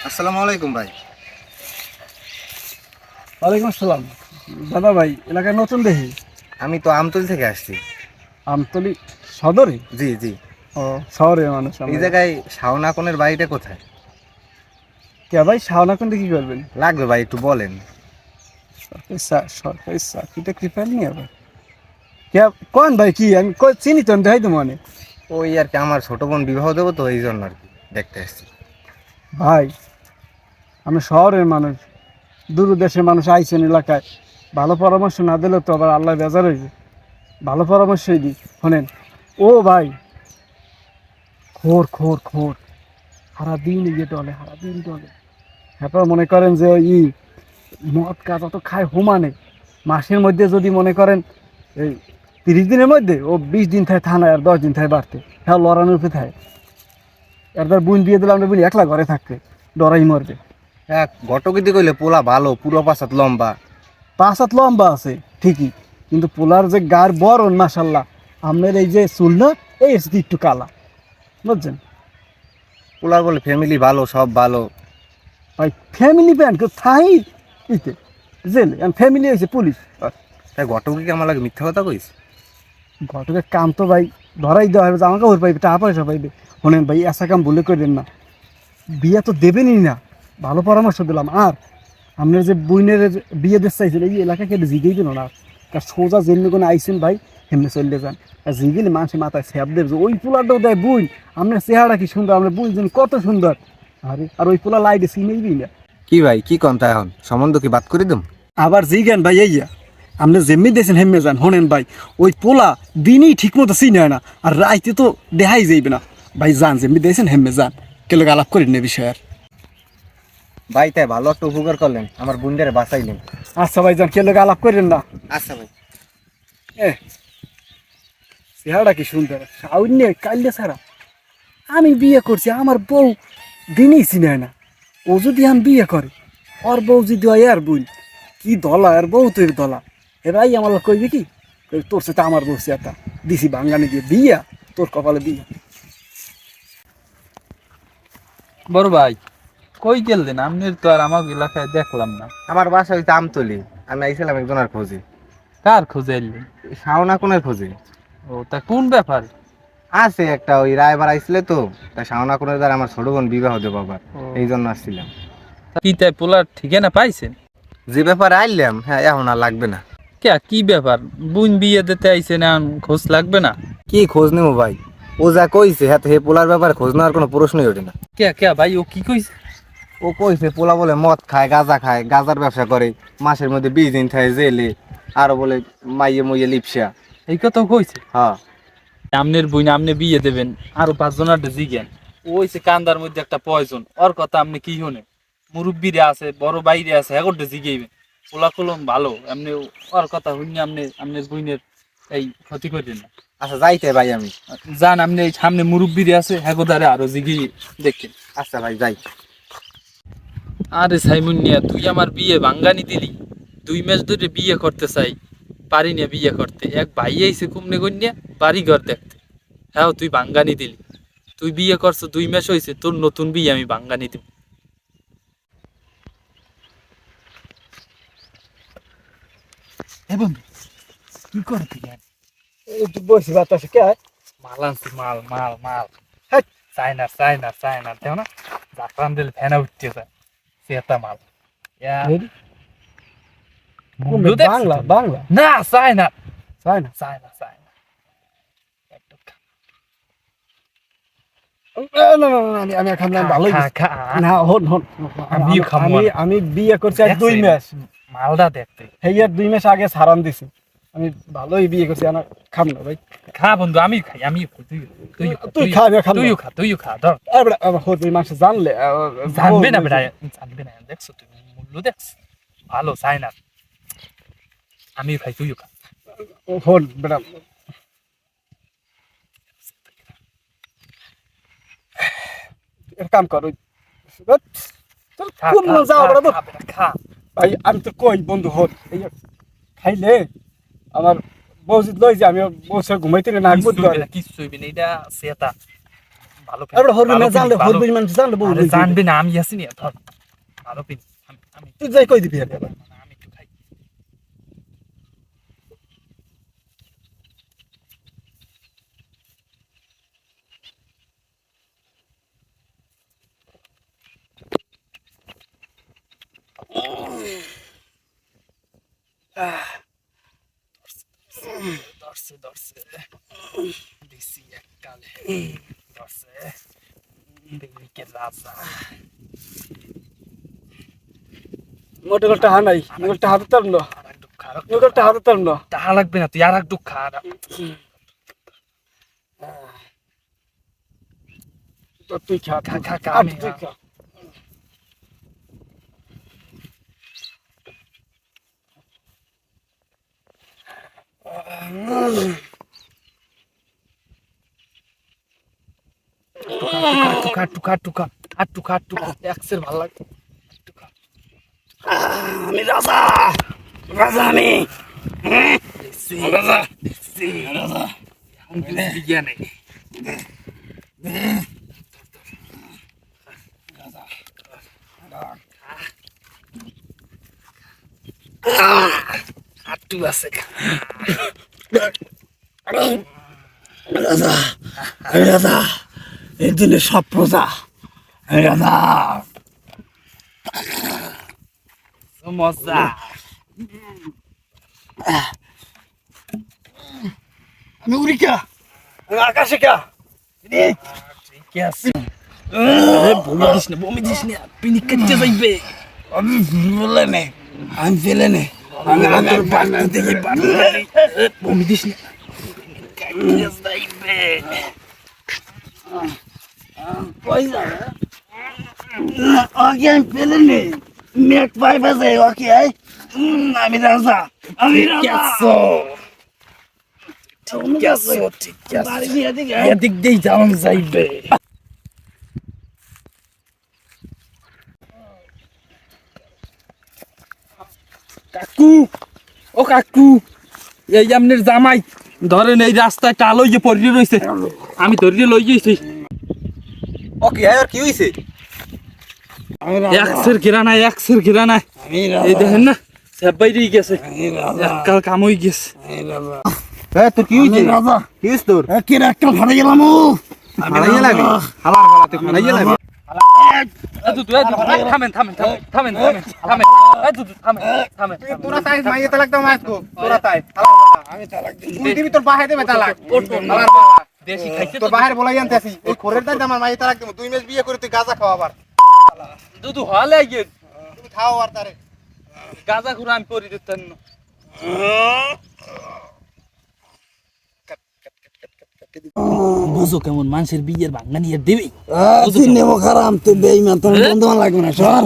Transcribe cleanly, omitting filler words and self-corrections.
আসসালামু আলাইকুম ভাই। ওয়ালাইকুম আসসালাম। দাদা ভাই এলাকায় নতুন দেখি। আমি তো আমতলী থেকে আসছি। আমতলি সদরে? জি জি। ও, শহরে মানুষ এই আমরা। জায়গায় শাওনা কোণের বাড়িটা কোথায়? কে ভাই, শাওনাকুণ্ডে কি করবেন? লাগবে ভাই, একটু বলেন। সরকারি চাকরিটা কি পাননি আবার? কে? কোন ভাই কি? আমি চিনি তো, আমি দেখাই তো মনে। ওই আর কি, আমার ছোট বোন বিবাহ দেবো তো, এই জন্য আর কি দেখতে আসছি। ভাই, আমি শহরের মানুষ, দূর দেশের মানুষ আইছেন এলাকায়, ভালো পরামর্শ না দিলে তো আবার আল্লাহ বেজার হইবে। ভালো পরামর্শই দিই, শোনেন। ও ভাই, খোর খোর খোর, সারাদিন ইয়ে টলে, সারাদিন টলে। তারপর মনে করেন যে ওই মদ গাঁজা তো খায় হুমানে। মাসের মধ্যে যদি মনে করেন এই 30 দিনের মধ্যে ও 20 দিন থাকে থানায়, আর 10 দিন থাকে বাড়তে। হ্যাঁ, লড়ানোর উপরে থাকে। একবার বুন বিয়ে দিলাম, বুন একলা ঘরে থাকতে ডরাই মরবে। হ্যাঁ, ঘটকিতে কইলে পোলা ভালো, পুরো পাশাত লম্বা। 5 হাত লম্বা আছে ঠিকই, কিন্তু পোলার যে গার বরণ মাসাল্লাহ, আমের এই যে চুল না, এই এসে একটু কালা, বুঝছেন? পোলার বলে ফ্যামিলি ভালো, সব ভালো। ভাই ফ্যামিলি প্যান্ট কেউ থাই ইতে জেলে, ফ্যামিলি হয়েছে পুলিশ। তাই ঘটকি আমার লাগে মিথ্যা কথা কইস? ঘটকের কাম তো ভাই ধরাই দেওয়া হবে, জামা কাপড় পাইবে, টাকা পয়সা পাইবে। শোনেন ভাই, এসা কাম বলে করেন না, বিয়ে তো দেবেনই না। ভালো পরামর্শ দিলাম। আর আপনার যে বইনের বিয়ে দিতে চাইছিল, এই এলাকা কেটে জিগেই দিল না। তার সোজা যেমনি কোনো আইসেন ভাই, সেমনি চলে যান। আর জিগেলে মানুষের মাথায় স্যাপ দেবে যে ওই পোলাটাও দেয় বুন, আপনার চেহারা কি সুন্দর, আপনার বুঝছেন কত সুন্দর। আরে আর ওই পোলা লাইটে চিনেই না। কি ভাই, কি কন্তা এখন সম্বন্ধ কি বাদ করে দিম? আবার জিজ্ঞান ভাই, এইয়া আপনি যেমনি দিয়েছেন হেমে যান। শোনেন ভাই, ওই পোলা দিনই ঠিক মতো চিনে না, আর রাইতে তো দেখাই যাইবে না। ভাই যান, যেমনি দিয়েছেন হেমে যান, কেলে আলাপ করি না বিষয় আর। ভাই তাই ভালো একটা উপকার করলেন, আমার বোনদের বাঁচাইলেন। আচ্ছা ভাই যান, কেলে আলাপ করেন না। আচ্ছা ভাই। এ চেহারা কি সুন্দর, সাউন্ড কাল্লে ছাড়া। আমি বিয়ে করছি, আমার বউ দিনই চিনে না। ও যদি আমি বিয়ে করে, ওর বউ যদি হয় আর বোন, কি দলা আর বউ তোর দলা। এরাই আমার কইবে কি, কইবে, তোর সাথে আমার বসে একটা দিছি বাঙ্গানি দিয়ে বিয়া, তোর কপালে বিয়া। বড় ভাই, কই গেলেন? আপনার তো আর আমার এলাকায় দেখলাম না। আমার বাসা হইতে আমতলি। আমি আইছিলাম একজনের খোঁজে। কার খোঁজে এলেন? শাওনা কোণের খোঁজে। ও, তা কোন ব্যাপার? আছে একটা, ওই রায়বার আইছিলে তো, তাই শাওনা কোণের দ্বারা আমার ছোট বোন বিবাহ দেবো আবার, ও, এই জন্য আসছিলাম। কি তাই পোলার ঠিকানা পাইছেন? যে ব্যাপারে আইলাম, হ্যাঁ এখন আর লাগবে না। কে, কি ব্যাপার? বুন বিয়ে দিতে আইছেন, এখন খোঁজ লাগবে না? কি খোঁজ নেবো ভাই? ও যা কইছে, হ্যাঁ হে পোলার ব্যাপারে খোঁজ নেওয়ার কোনো প্রশ্নই ওঠে না। কে কে ভাই, ও কি কইছে? ও কইছে পোলা বলে মদ খায়, গাঁজার ব্যবসা করে, মাসের মধ্যে 20 দিন থাকে জেলে, আরো বলে মাইয়ে মইয়ে লিপসা। এই কথা কইছে? হ্যাঁ। আমনের বুন আপনি বিয়ে দেবেন, আরো 5 জনের জিজ্ঞেন। ওইছে কান্দার মধ্যে একটা পয়জন, ওর কথা আপনি কি শোনেন? মুরব্বীরা আছে, বড় বাইরে আছে, এখন জিজ্ঞেইবেন। পোলা কলম ভালো, এমনি ওর কথা শুনি আপনি আপনার বুনের এই ক্ষতি করেন না। আচ্ছা যাইতে ভাই আমি। যান, আপনি এই সামনে মুরব্বীরা আছে, হ্যাগোদারে আরো জিগি দেখেন। আচ্ছা ভাই যাই। আরে সাইমুনিয়া, তুই আমার বিয়ে ভাঙ্গানি দিলি। 2 মাস ধরে বিয়ে করতে চাই, পারি না বিয়ে করতে। এক ভাই আইছে কুমনে গন্যা বাড়ি ঘর দেখতে, হ্যাঁ তুই ভাঙ্গানি দিলি। তুই বিয়ে করছো, 2 মাস হয়েছে, তোর নতুন বিয়ে আমি ভাঙ্গানি দিব। এ বন্ধু, কি করে তুই? একটু বসি বাতাসে কে? মাল আনছি, মাল মাল মাল। হ্যাঁ, চায়না চায়না চায়না, দেও না, জাফরান দিল ফেনা উঠতে যায়, সেটা মাল। ইয়া, মূল্য দেখছো বাংলা তুমি? বাংলা না, চায়না তাই না? China China. একটু খা না না না, আমি এখন ভালোই খা গেছি। খা। না, হন হন, আমিও খাবো আমি না। আমি বিয়ে করছি আর 2 মাস। মালটা দেখতে। এই আর 2 মাস আগে সারান দিছি। আমি ভালোই বিয়ে করছি, আমার খাম না ভাই। খা বন্ধু, আমি খাই, আমি তুই তুই তুই খা, আমি খাম না। তুইও খা, তুইও খা, ধর। হোদ মাংস জানলে জানবে না বেটা, জানবে না। দেখছো তুমি মূল্য দেখছো? ভালো চায়না, আমিও খাই, তুইও খা। হোদ বেটা, এক কাম কর, ওই তোর খা কোন খা যাও বেটা তো। খা বেটা, খা। ভাই আমি তো কই বন্ধু, হোদ এই খাইলে আমার বউ যদি লই যে, আমি বউ ঘুমাইতে না কিচ্ছু বুঝতে হইবে পারি। না, কিচ্ছু হইবে না, এটা সেটা ভালো পিন, এবার হরবি ভালো না পিন, জানলে ভালো- হরবি মানুষ জানলে বহু আরে জানবি না, আমি আছি নি, ধর ভালো পিন, আমি তুই যাই কই দিবি এবার আমি একটু খাই। ধরছে ধরছে দিছি এককালে, ধরছে দিল্লিকে রাজা। মোটর টাহা নাই মোটর টাহা তো তার না আর একটু খারাপ মোটর টাহা তো তার না টাকা লাগবে না, তুই আর একটু খারাপ। তো তুই খা খা, খা, খা, আর আমি তুই খা। খা টুকা টুকা টুকা আর টুকা টুকা একসের ভালো লাগে। টুকা আমি রাজা রাজা আমি রাজা রাজা এখন কিন্তু বিজ্ঞানে আটটু আছে। রাজা আমি রাজা এই দিনে সব প্রজা আমি রাজা মজা আমি উড়িকা আমি আকাশে কা ঠিক আছে। বমি দিস না, বমি দিস না, পিনিক কেটে যাইবে। আমি ফেলে নে আমি ফেলে নে আমি আগে বাড়তে দেখি বমি দিস না, কেটে যাইবে। পয়সা ওকে আমি ফেলে নে মেঘ পাই বাজে ওকে আমি রাজা আমি রাজা ঠিক আছে, ঠিক আছে, এদিক দিয়েই যাওয়া যাইবে। কাকু, ও কাকু, এই আপনার জামাই ধরেন এই রাস্তায় টাল হয়ে পড়ে রয়েছে, আমি ধরিয়ে লই গেছি। ওকে আর কি হইছে? একশের ঘেরা নাই, একশের ঘেরা নাই, এই দেখেন না সব বাইরে গেছে, এককাল কাম হয়ে গেছে। হ্যাঁ তোর কি হইছে? রাজা কি হইছে তোর? কে একটা ভাড়া গেলাম হারাইয়া লাগে হালার হালাতে হারাইয়া লাগে। থামেন থামেন থামেন থামেন থামেন থামেন, থামেন থামেন। তোরা তাই মাইয়ে তালাক দাও মাইকো তোরা তাই আমি তালাক দিই তুই দিবি তোর বাহে দেবে তালাক হালার দেশি খাইছে তোর বাহের বলাই আনতেছি এই খোরের দাই আমার মাইয়ে তালাক দেব 2 মাস বিয়ে করে তুই গাঁজা খাও আবার দুধ হলে গিয়ে তুমি খাও আর তারে গাঁজা খুঁড়া আমি পরি দিতেন না। বুঝো কেমন মানুষের বিয়ের ভাঙ্গা নিয়ে দেবে নেবো খারাম তুই বেইমান তোর বন্ধু লাগবে না সর